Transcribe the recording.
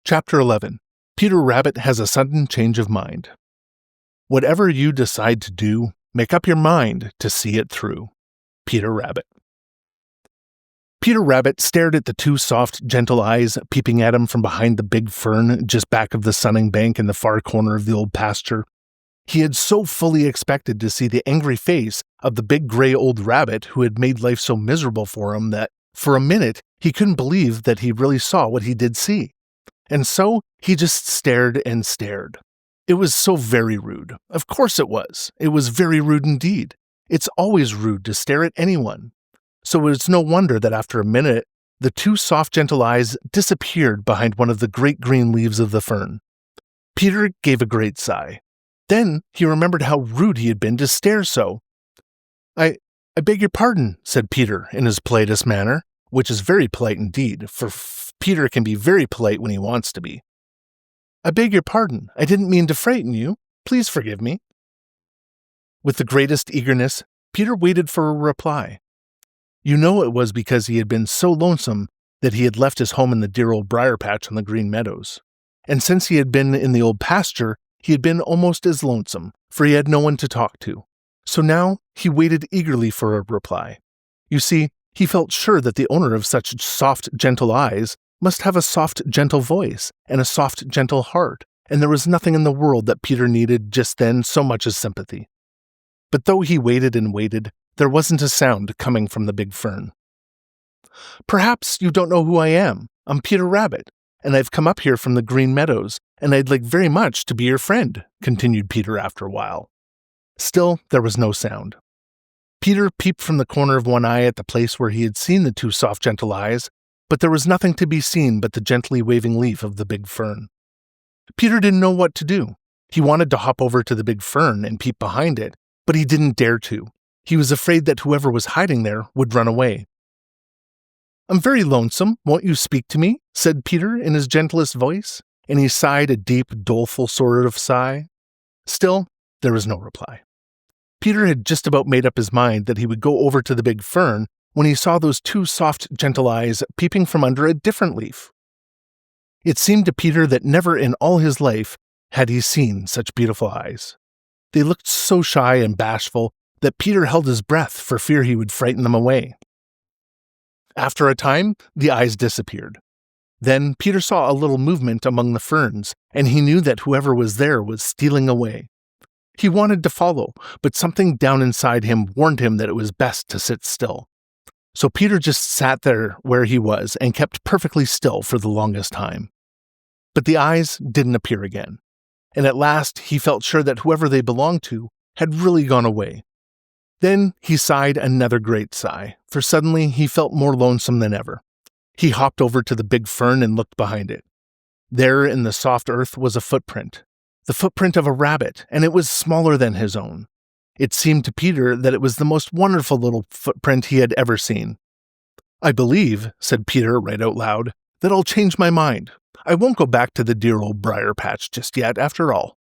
Chapter 11. Peter Rabbit has a sudden change of mind. Whatever you decide to do, make up your mind to see it through. Peter Rabbit. Peter Rabbit stared at the two soft, gentle eyes peeping at him from behind the big fern just back of the sunning bank in the far corner of the old pasture. He had so fully expected to see the angry face of the big gray old rabbit who had made life so miserable for him that, for a minute, he couldn't believe that he really saw what he did see. And so he just stared and stared. It was so very rude. Of course it was. It was very rude indeed. It's always rude to stare at anyone. So it's no wonder that after a minute, the two soft, gentle eyes disappeared behind one of the great green leaves of the fern. Peter gave a great sigh. Then he remembered how rude he had been to stare so. I beg your pardon, said Peter in his politest manner, which is very polite indeed, for Peter can be very polite when he wants to be. I beg your pardon. I didn't mean to frighten you. Please forgive me. With the greatest eagerness, Peter waited for a reply. You know it was because he had been so lonesome that he had left his home in the dear Old Briar-patch on the Green Meadows. And since he had been in the Old Pasture, he had been almost as lonesome, for he had no one to talk to. So now he waited eagerly for a reply. You see, he felt sure that the owner of such soft, gentle eyes must have a soft, gentle voice and a soft, gentle heart, and there was nothing in the world that Peter needed just then so much as sympathy. But though he waited and waited, there wasn't a sound coming from the big fern. Perhaps you don't know who I am. I'm Peter Rabbit, and I've come up here from the Green Meadows, and I'd like very much to be your friend, continued Peter after a while. Still, there was no sound. Peter peeped from the corner of one eye at the place where he had seen the two soft, gentle eyes, but there was nothing to be seen but the gently waving leaf of the big fern. Peter didn't know what to do. He wanted to hop over to the big fern and peep behind it, but he didn't dare to. He was afraid that whoever was hiding there would run away. I'm very lonesome. Won't you speak to me? Said Peter in his gentlest voice, and he sighed a deep, doleful sort of sigh. Still, there was no reply. Peter had just about made up his mind that he would go over to the big fern when he saw those two soft, gentle eyes peeping from under a different leaf. It seemed to Peter that never in all his life had he seen such beautiful eyes. They looked so shy and bashful that Peter held his breath for fear he would frighten them away. After a time, the eyes disappeared. Then Peter saw a little movement among the ferns, and he knew that whoever was there was stealing away. He wanted to follow, but something down inside him warned him that it was best to sit still. So Peter just sat there where he was and kept perfectly still for the longest time. But the eyes didn't appear again, and at last he felt sure that whoever they belonged to had really gone away. Then he sighed another great sigh, for suddenly he felt more lonesome than ever. He hopped over to the big fern and looked behind it. There in the soft earth was a footprint, the footprint of a rabbit, and it was smaller than his own. It seemed to Peter that it was the most wonderful little footprint he had ever seen. I believe, said Peter right out loud, that I'll change my mind. I won't go back to the dear Old Briar-patch just yet, after all.